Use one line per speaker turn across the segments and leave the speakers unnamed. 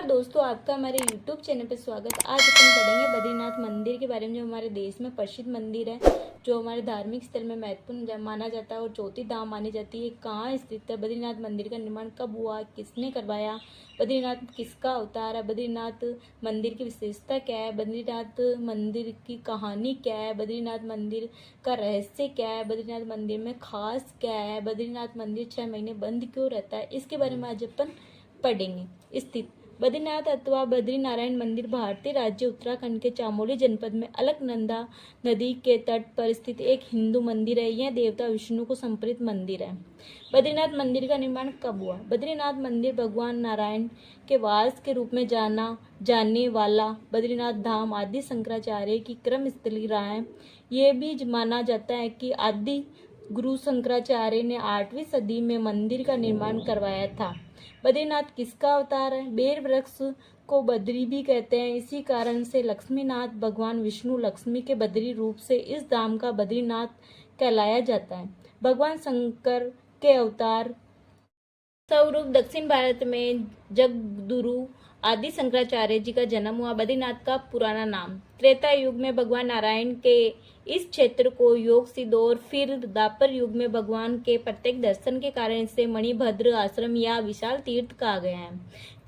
दोस्तों, आपका हमारे YouTube चैनल पे स्वागत। आज अपन पढ़ेंगे बद्रीनाथ मंदिर के बारे में, जो हमारे देश में प्रसिद्ध मंदिर है, जो हमारे धार्मिक स्थल में महत्वपूर्ण माना जाता है और चौथी धाम मानी जाती है। कहाँ स्थित है बद्रीनाथ मंदिर का निर्माण कब हुआ, किसने करवाया, बद्रीनाथ किसका अवतार है, बद्रीनाथ मंदिर की विशेषता क्या है, बद्रीनाथ मंदिर की कहानी क्या है, बद्रीनाथ मंदिर का रहस्य क्या है, बद्रीनाथ मंदिर में खास क्या है, बद्रीनाथ मंदिर 6 महीने बंद क्यों रहता है, इसके बारे में आज अपन पढ़ेंगे। स्थित बद्रीनाथ अथवा बद्रीनारायण मंदिर भारतीय राज्य उत्तराखंड के चामोली जनपद में अलकनंदा नदी के तट पर स्थित एक हिंदू मंदिर है। यह देवता विष्णु को समर्पित मंदिर है। बद्रीनाथ मंदिर का निर्माण कब हुआ? बद्रीनाथ मंदिर भगवान नारायण के वास के रूप में जाने वाला बद्रीनाथ धाम आदि शंकराचार्य की क्रम स्थली रहा है। यह भी माना जाता है कि आदि गुरु शंकराचार्य ने 8वीं सदी में मंदिर का निर्माण करवाया था। बद्रीनाथ किसका अवतार है? बेर वृक्ष को बद्री भी कहते हैं। इसी कारण से लक्ष्मीनाथ भगवान विष्णु लक्ष्मी के बद्री रूप से इस धाम का बद्रीनाथ कहलाया जाता है। भगवान शंकर के अवतार स्वरूप दक्षिण भारत में जगद्गुरु आदि शंकराचार्य जी का जन्म हुआ। बद्रीनाथ का पुराना नाम त्रेता युग में भगवान नारायण के इस क्षेत्र को योग सिद्ध और फिर द्वापर युग में भगवान के प्रत्येक दर्शन के कारण इसे मणिभद्र आश्रम या विशाल तीर्थ कहा गया है।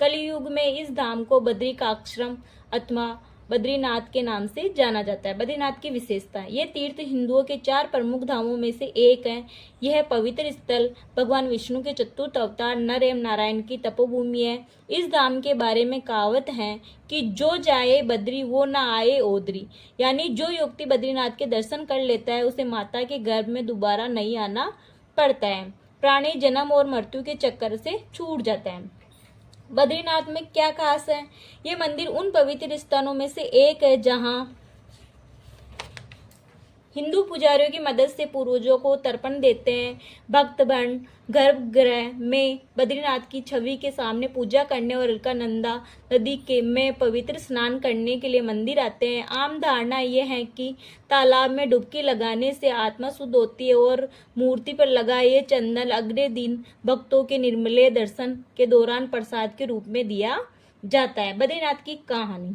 कलयुग में इस धाम को बद्रिकाश्रम अथवा बद्रीनाथ के नाम से जाना जाता है। बद्रीनाथ की विशेषता, यह तीर्थ हिंदुओं के 4 प्रमुख धामों में से एक है। यह पवित्र स्थल भगवान विष्णु के चतुर्थ अवतार नर एवं नारायण की तपोभूमि है। इस धाम के बारे में कहावत है कि जो जाए बद्री वो ना आए ओदरी, यानी जो व्यक्ति बद्रीनाथ के दर्शन कर लेता है उसे माता के गर्भ में दोबारा नहीं आना पड़ता है। प्राणी जन्म और मृत्यु के चक्कर से छूट जाता है। बद्रीनाथ में क्या खास है? ये मंदिर उन पवित्र स्थानों में से एक है जहां हिंदू पुजारियों की मदद से पूर्वजों को तर्पण देते हैं। भक्तगण गर्भगृह में बद्रीनाथ की छवि के सामने पूजा करने और अलकनंदा नदी के में पवित्र स्नान करने के लिए मंदिर आते हैं। आम धारणा यह है कि तालाब में डुबकी लगाने से आत्मा शुद्ध होती है और मूर्ति पर लगा ये चंदन अगले दिन भक्तों के निर्मले दर्शन के दौरान प्रसाद के रूप में दिया जाता है। बद्रीनाथ की कहानी,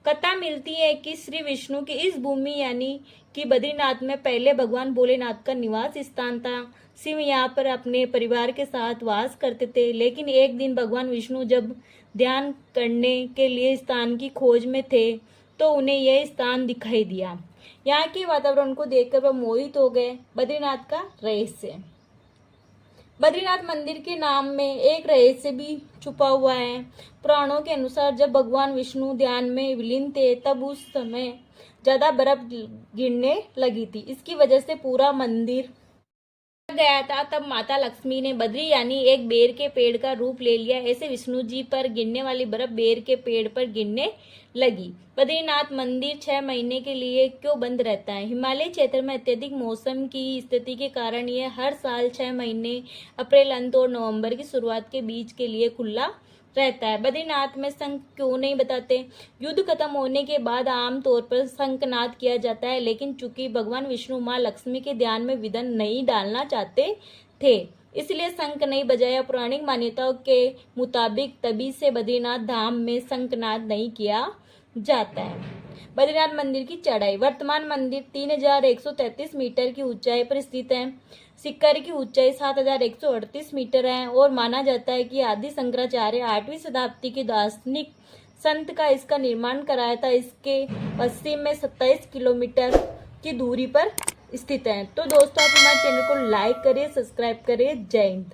कथा मिलती है कि श्री विष्णु की इस भूमि यानी कि बद्रीनाथ में पहले भगवान भोलेनाथ का निवास स्थान था। शिव यहाँ पर अपने परिवार के साथ वास करते थे, लेकिन एक दिन भगवान विष्णु जब ध्यान करने के लिए स्थान की खोज में थे तो उन्हें यह स्थान दिखाई दिया। यहाँ के वातावरण को देखकर वह मोहित हो गए। बद्रीनाथ का रहस्य, बद्रीनाथ मंदिर के नाम में एक रहस्य भी छुपा हुआ है। पुराणों के अनुसार जब भगवान विष्णु ध्यान में विलीन थे तब उस समय ज्यादा बर्फ गिरने लगी थी। इसकी वजह से पूरा मंदिर गया था। तब माता लक्ष्मी ने बद्री यानी एक बेर के पेड़ का रूप ले लिया। ऐसे विष्णु जी पर गिरने वाली बर्फ बेर के पेड़ पर गिरने लगी। बद्रीनाथ मंदिर 6 महीने के लिए क्यों बंद रहता है? हिमालय क्षेत्र में अत्यधिक मौसम की स्थिति के कारण यह हर साल 6 महीने अप्रैल अंत और नवंबर की शुरुआत के बीच के लिए खुला रहता है। बद्रीनाथ में शंख क्यों नहीं बताते? युद्ध खत्म होने के बाद आमतौर पर शंखनाद किया जाता है, लेकिन चूंकि भगवान विष्णु मां लक्ष्मी के ध्यान में विघ्न नहीं डालना चाहते थे, इसलिए शंख नहीं बजाया। पौराणिक मान्यताओं के मुताबिक तभी से बद्रीनाथ धाम में शंखनाद नहीं किया जाता है। बद्रीनाथ मंदिर की चढ़ाई, वर्तमान मंदिर 3133 मीटर की ऊंचाई पर स्थित है। शिखर की ऊंचाई 7138 मीटर है और माना जाता है कि आदि शंकराचार्य 8वीं शताब्दी के दार्शनिक संत का इसका निर्माण कराया था। इसके पश्चिम में 27 किलोमीटर की दूरी पर स्थित है। तो दोस्तों, आप हमारे चैनल को लाइक करिए, सब्सक्राइब करिए। जय हिंद।